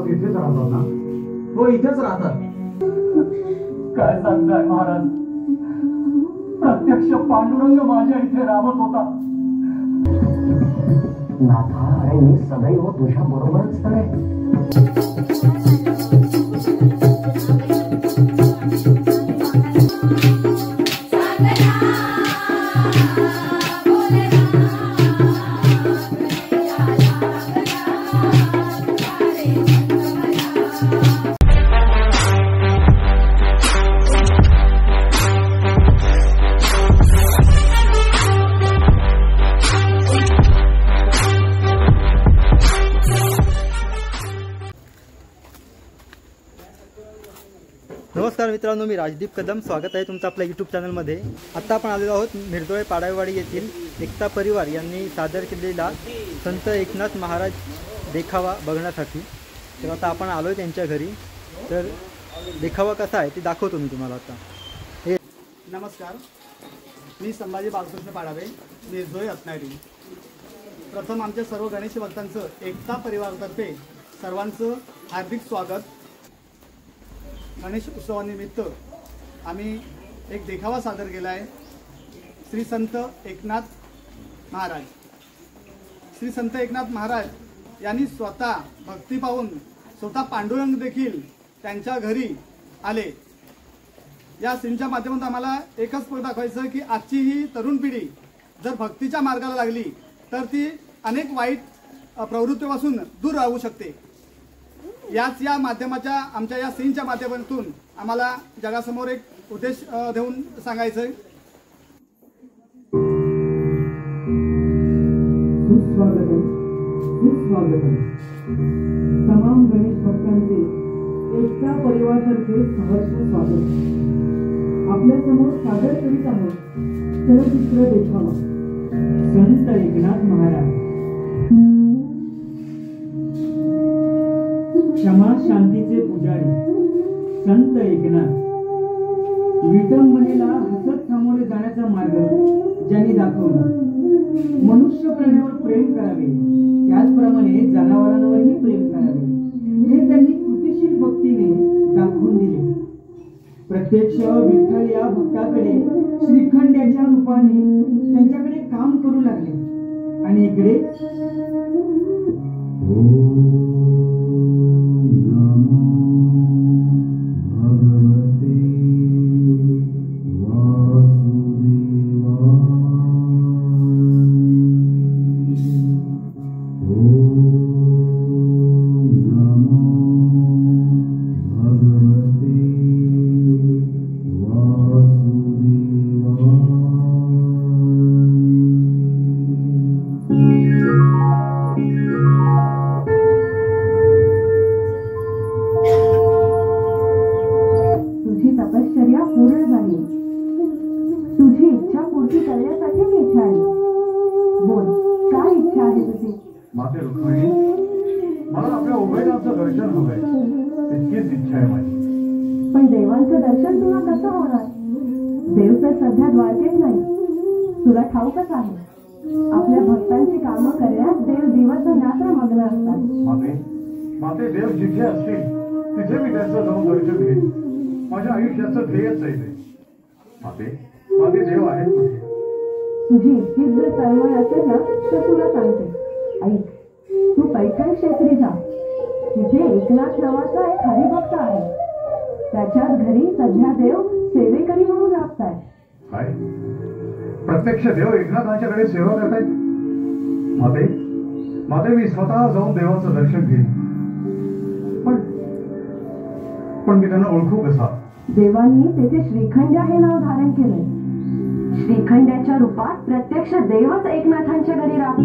महाराज इथेच राहतात ना? हो, इथेच राहतात. काय सांगताय महाराज? प्रत्यक्ष पांडुरंग माझ्या इथे राहत होता. नाथा, अरे मी सदैव तुझ्या बरोबरच तर आहे. नमस्कार मित्रांनो, मी राजदीप कदम. स्वागत आहे तुमचं आपल्या यूट्यूब चॅनलमध्ये. आत्ता आपण आलेलो आहोत मिरदोळे पाडावेवाडी येथील एकता परिवार यांनी सादर केलेला संत एकनाथ महाराज देखावा बघण्यासाठी. तर आता आपण आलो आहे त्यांच्या घरी. तर देखावा कसा आहे ते दाखवतो मी तुम्हाला आता. हे नमस्कार, मी संभाजी बालकृष्ण पाडावे, मिरदोळे रत्नागिरी. प्रथम आमच्या सर्व गणेश भक्तांचं एकता परिवारातर्फे सर्वांचं हार्दिक स्वागत. गणेश उत्सवानिमित्त आम्ही एक देखावा सादर केला आहे. श्री संत एकनाथ महाराज. श्री संत एकनाथ महाराज यांनी स्वतः भक्ती पाहून स्वतः पांडुरंग देखील त्यांच्या घरी आले. या सीनच्या माध्यमातून आम्हाला एकच पद दाखवायचं की आजची ही तरुण पिढी जर भक्तीच्या मार्गाला लागली तर ती अनेक वाईट प्रवृत्तीपासून दूर राहू शकते. या माध्यमाच्या आमच्या या सीनच्या माध्यमातून आम्हाला जगासमोर एक उद्देश देऊन सांगायचं आहे. सुस्वागतम, सुस्वागतम. तमाम गणेश भक्तांचे एकता परिवारातर्फे सहर्ष स्वागत. आपल्या समोर सादर करीत आहोत चलचित्र देखावा संत एकनाथ महाराज. क्षमा शांतीचे पुजारी संत एकनाथ. विटंबनेला हसत सामोरे जाण्याचा मार्ग ज्यांनी दाखवला. मनुष्य प्राण्यावर प्रेम करावे, त्याचप्रमाणे जनावरांवरही प्रेम करावे, हे त्यांनी कृतिशील भक्तीने दाखवून दिले. प्रत्यक्ष विठ्ठल या भक्ताकडे श्रीखंड्याच्या रूपाने त्यांच्याकडे काम करू लागले. आणि इकडे तपश्चर्या पूर्ण झाली. तुझी इच्छा पूर्ती करण्यासाठी मी इच्छा आली. बोल, काय इच्छा आहे तुझी? माते रुक्मिणी, मला आपल्या उभयनाथचं दर्शन हवंय, इतकीच इच्छा आहे माझी. पण देवांचं दर्शन तुला कसं होणार? देव तर सध्या द्वारकेत नाही. तुला ठाऊकच आहे, आपल्या भक्तांची कामं करण्यात देव दिवस रात्र मग्न असतात. माते देव जिथे असतील तिथे मी त्यांचं जाऊन दर्शन घेईन. माझ्या आयुष्याचं ध्येयच आहे ते. माते देव आहेत कुठे? तुझी इतकीच जर तळमळ असेल ना तर तुला सांगते, ऐक. तू पैठण क्षेत्री जा. तिथे एकनाथ नावाचा एक हरिभक्त आहे. त्याच्याच घरी सध्या देव सेवेकरी म्हणून राबताय. काय? प्रत्यक्ष देव एकनाथांच्याकडे सेवा करतायत? माते मी स्वतः जाऊन देवाचं दर्शन घेईन. पण मी त्यांना ओळखू कसा? देवांनी तेथे श्रीखंड्या हे नाव धारण केले. श्रीखंड्याच्या रूपात प्रत्यक्ष देवच एकनाथांच्या घरी राहतो.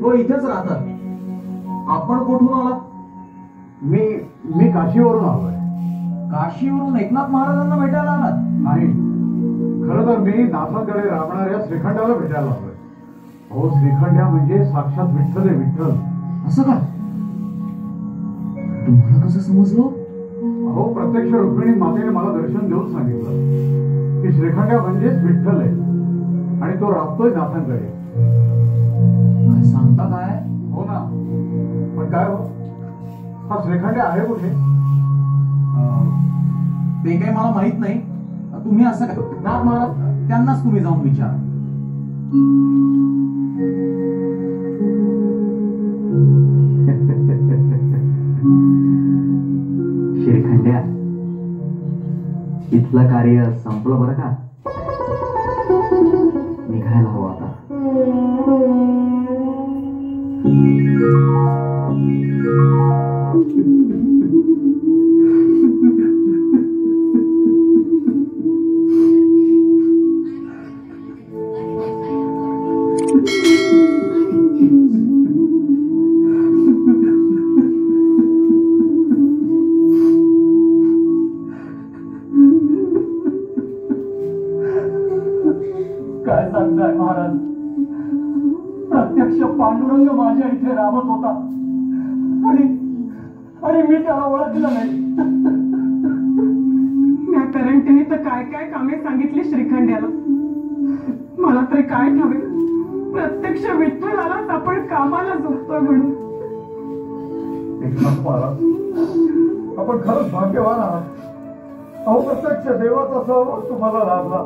हो, इथेच राहतात. आपण कुठून आलात? मी काशीवरून आलोय. काशीवरून एकनाथ महाराजांना भेटायला आलात? नाही, खरं तर मी नाथांकडे राबणाऱ्या श्रीखंडाला भेटायला आलोय. हो, श्रीखंड्या म्हणजे साक्षात विठ्ठल आहे, विठ्ठल. असं का? तुम्हाला कसं समजलं? हो, प्रत्यक्ष रुक्मिणी मातेने मला दर्शन देऊन सांगितलं की श्रीखंड्या म्हणजेच विठ्ठल आहे आणि तो राबतोय नाथांकडे. काय सांगता काय? हो ना, पण काय हो, हा श्रीखंड्या आहे कुठे? ते काही मला माहित नाही. तुम्ही असं काय नाथ महाराज, त्यांनाच तुम्ही जाऊन विचारा. श्रीखंड्या, इथलं कार्य संपलं बरं का? निघायला हवं आता. काय सांगताय महाराज? प्रत्यक्ष पांडुरंग माझ्या इथे राबत होता आणि मी त्याला ओळखलं नाही. या करंटीने तर काय काय कामे सांगितली श्रीखंड्याला. मला तरी काय ठावे, प्रत्यक्ष विठ्ठलालाच आपण कामाला झोपतोय म्हणून. एकनाथ महाराज, आपण खरंच भाग्यवान आहात. अहो, प्रत्यक्ष देवाचा सहवास तुम्हाला लाभला.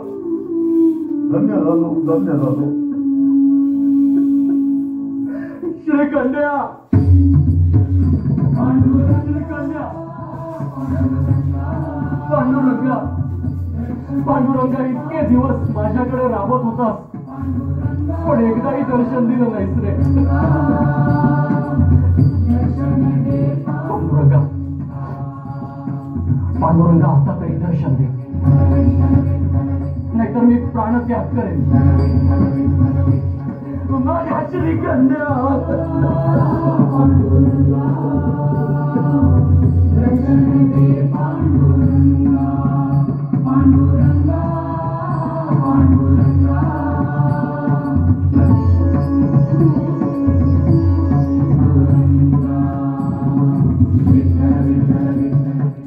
धन्य झालो, धन्य झालो. श्रीखंड्या, श्रीखंड्या, पांडुरंगा, पांडुरंगा, इतके दिवस माझ्याकडे राबत होतास, पण एकदाही दर्शन दिलं नाहीस रे. पांडुरंगा, पांडुरंगा, आता तरी दर्शन दे, नाहीतर मी प्राणत्याग करेन. माझ्या श्रीखंड्या,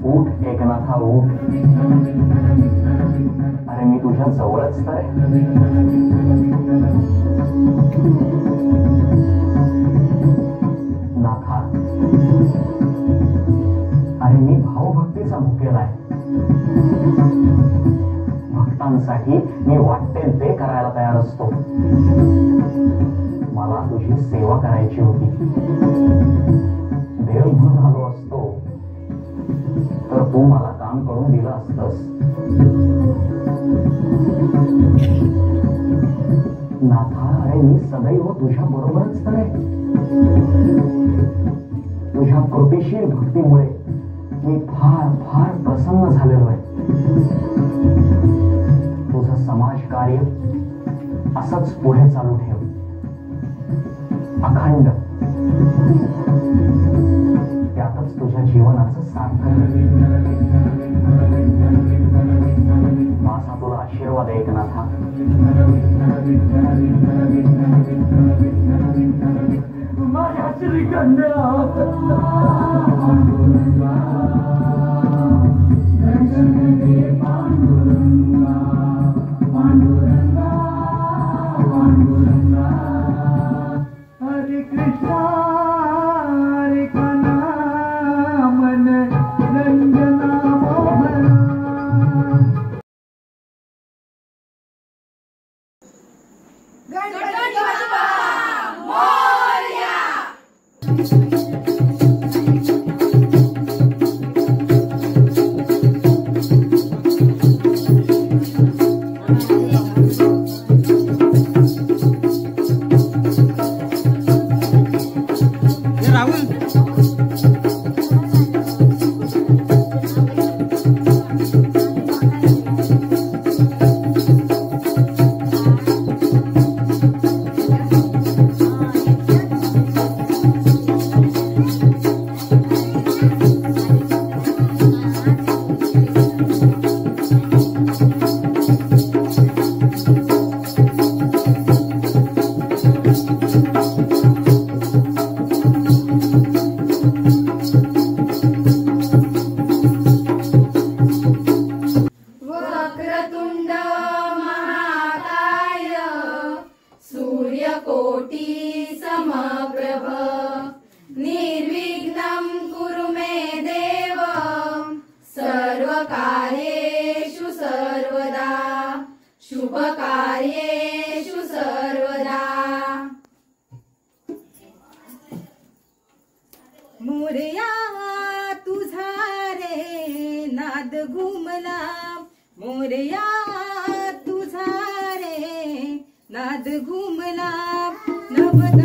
उठ एकनाथा, उठ. अरे मी तुझ्या जवळच तर आहे. नाथा, अरे मी भावभक्तीचा भुकेला आहे. भक्तांसाठी मी वाटेल ते करायला तयार असतो. मला तुझी सेवा करायची होती. देव म्हणून आलो असतो तर तू मला काम करून दिलं असतंस. नाथा, अरे मी सदैव तुझ्या बरोबरच तर आहे. तुझ्या कृपेशील भक्तीमुळे मी फार फार प्रसन्न झालेलो आहे. तुझं समाज कार्य असंच पुढे चालू ठेव, अखंड. त्यातच तुझ्या जीवनाचं सार्थक. माझा तुला आशीर्वाद आहे एकनाथा. माझ्या श्रीखंड्या, हरे कृष्णा, हरे कृष्णा, मन रंजना मोहन. शुभकार्येषु सर्वदा मोरया तुझा रे नाद घुमला मोरया तुझा रे नाद घुमला नवदा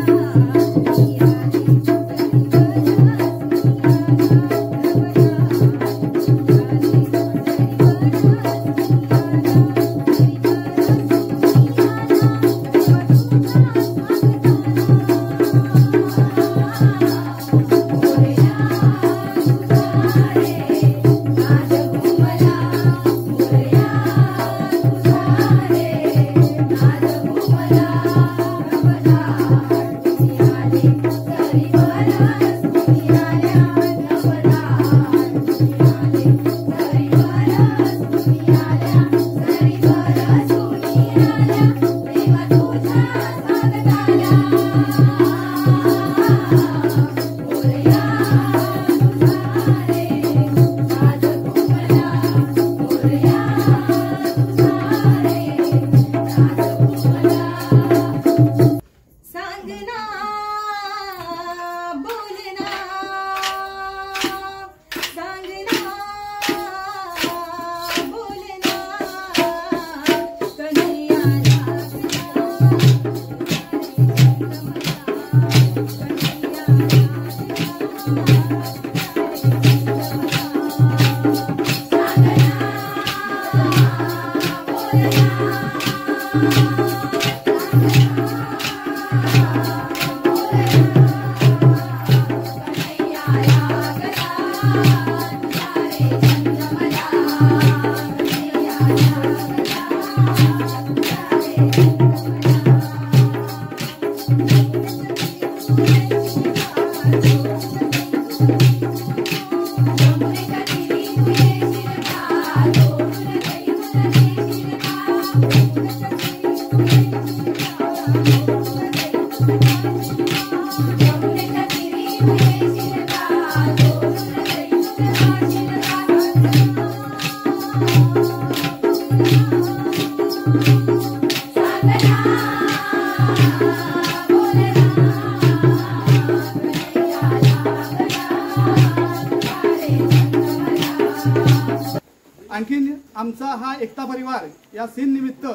आणखीन आमचा हा एकता परिवार या सीन निमित्त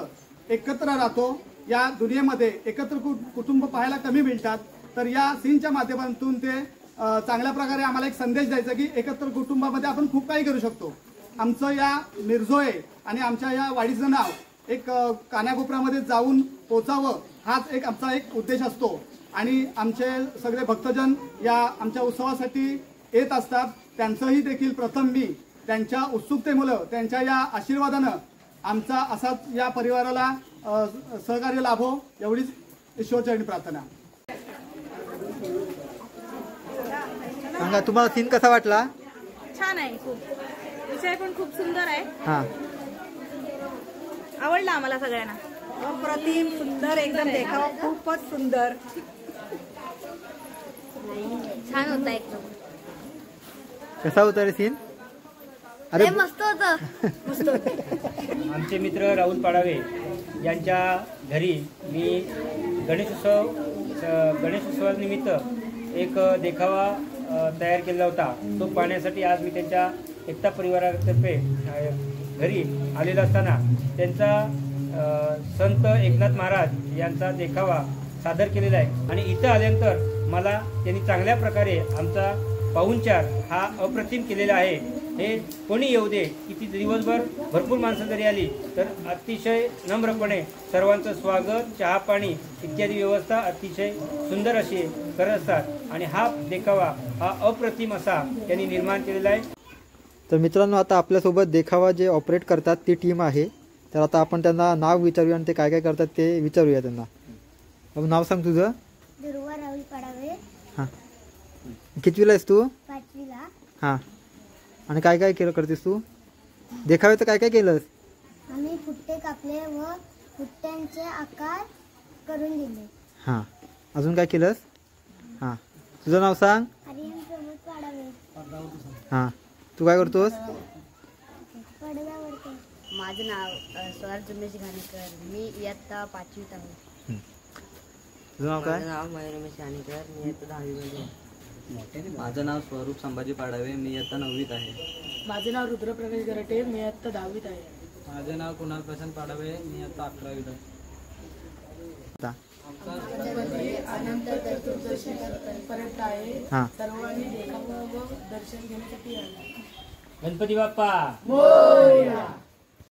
एकत्र राहतो. या दुनियेमध्ये एकत्र कुटुंब पाहायला कमी मिळतात, तर या सीनच्या माध्यमातून ते चांगल्या प्रकारे आम्हाला एक संदेश द्यायचा की एकत्र कुटुंबामध्ये आपण खूप काही करू शकतो. आमचं या मिरझोळे आणि आमच्या या वाडीचं नाव एक कानाकोपऱ्यामध्ये जाऊन पोचावं हाच एक आमचा एक उद्देश असतो. आणि आमचे सगळे भक्तजन या आमच्या उत्सवासाठी येत असतात. त्यांचंही देखील प्रथम मी त्यांच्या उत्सुकतेमुळं त्यांच्या या आशीर्वादानं आमचा असाच या परिवाराला सहकार्य लाभो एवढीच ईश्वरचरणी प्रार्थना. सांगा तुम्हाला सीन कसा वाटला? छान आहे, खूप विषय पण खूप सुंदर आहे. हा, आवडला आम्हाला सगळ्यांना. अप्रतिम सुंदर एकदम देखावा खूपच सुंदर छान होता एकदम. कसा होता रे सीन? अरे मस्त होतं. आमचे मित्र राहुल पाडावे यांच्या घरी मी गणेशोत्सवानिमित्त एक देखावा तयार केला होता. तो पाहण्यासाठी आज मी त्यांच्या एकता परिवारातर्फे घरी आलेला असताना त्यांचा संत एकनाथ महाराज यांचा देखावा सादर केलेला आहे. आणि इथं आल्यानंतर मला त्यांनी चांगल्या प्रकारे आमचा पाहुणचार हा अप्रतिम केलेला आहे. हे कोणी येऊ दे, किती दिवसभर भरपूर माणसं जरी आली तर अतिशय नम्रपणे सर्वांचं स्वागत, चहा पाणी इत्यादी व्यवस्था अतिशय सुंदर अशी करत असतात. आणि हा देखावा हा अप्रतिम असा त्यांनी निर्माण केलेला आहे. तर मित्रांनो, आता आपल्यासोबत देखावा जे ऑपरेट करतात ती टीम आहे. तर आता आपण त्यांना नाव विचारूया आणि ते काय काय करतात ते विचारूया त्यांना. नाव सांग तुझं? दुर्वा राहुल पाडावे. हां, कितवीला आहेस तू? 5वीला. हां, आणि काय काय केलं करतेस तू? देखाव्याचं काय काय केलंस? आम्ही फुट्टे कापले व फुट्ट्यांचे आकार करून दिले. हां, अजून काय केलंस? हां, तुझं नाव सांग? आर्यन प्रमोद पाडावे. हां, तू काय करतोस? पडद्यावरती. माझं नाव स्वराज रमेश घाणेकर. मी इयत्ता 5वीत आहे. तुझं नाव काय? माझं नाव मयूर रमेश घाणेकर. मी इयत्ता 10वीमध्ये आहे. माझं नाव स्वरूप संभाजी पाडावे. मी इयत्ता 9वीत आहे. माझे नाव रुद्र प्रकाश गरटे. मी इयत्ता 10वीत आहे. माझे नाव कुणाल प्रशांत पाडावे. मी इयत्ता 11वीत आहे. अनंत चतुर्दशीपर्यंत आहे. सर्वांनी देखावा व दर्शन घेण्यासाठी आले. गणपती बाप्पा मोरया.